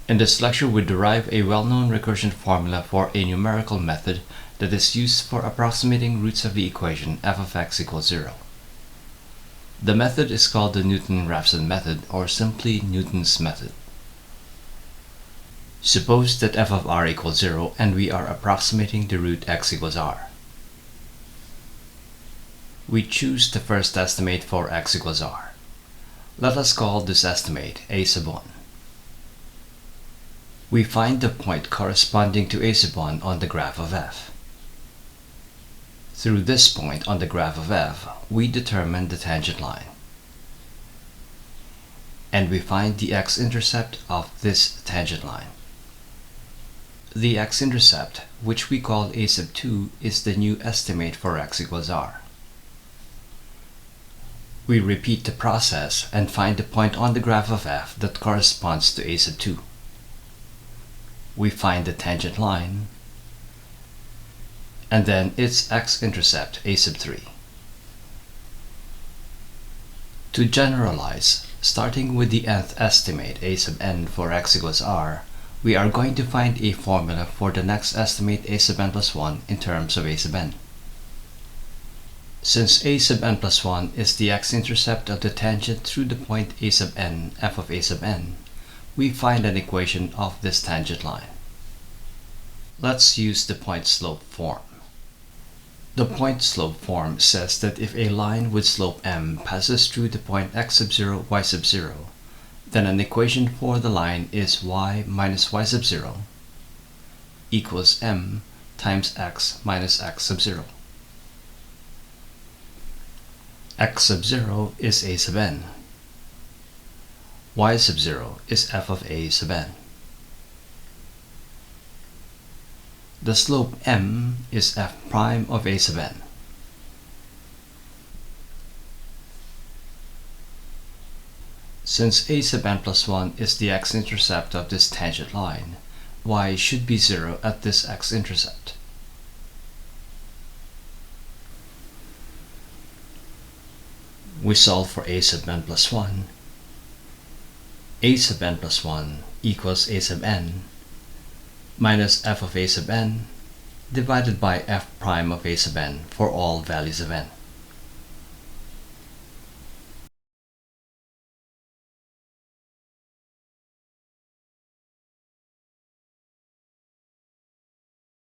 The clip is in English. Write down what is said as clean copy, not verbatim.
In this lecture, we derive a well-known recursion formula for a numerical method that is used for approximating roots of the equation f of x equals 0. The method is called the Newton-Raphson method, or simply Newton's method. Suppose that f of r equals 0 and we are approximating the root x equals r. We choose the first estimate for x equals r. Let us call this estimate a sub 1. We find the point corresponding to a sub 1 on the graph of f. Through this point on the graph of f, we determine the tangent line. And we find the x-intercept of this tangent line. The x-intercept, which we call a sub 2, is the new estimate for x equals r. We repeat the process and find the point on the graph of f that corresponds to a sub 2. We find the tangent line, and then its x-intercept, a sub 3. To generalize, starting with the nth estimate, a sub n, for x equals r, we are going to find a formula for the next estimate, a sub n plus 1, in terms of a sub n. Since a sub n plus 1 is the x-intercept of the tangent through the point a sub n, f of a sub n, we find an equation of this tangent line. Let's use the point-slope form. The point-slope form says that if a line with slope m passes through the point x sub 0, y sub 0, then an equation for the line is y minus y sub 0 equals m times x minus x sub 0. X sub 0 is a sub n. Y sub 0 is f of a sub n. The slope m is f prime of a sub n. Since a sub n plus 1 is the x-intercept of this tangent line, y should be 0 at this x-intercept. We solve for a sub n plus 1. A sub n plus 1 equals a sub n minus f of a sub n divided by f prime of a sub n for all values of n.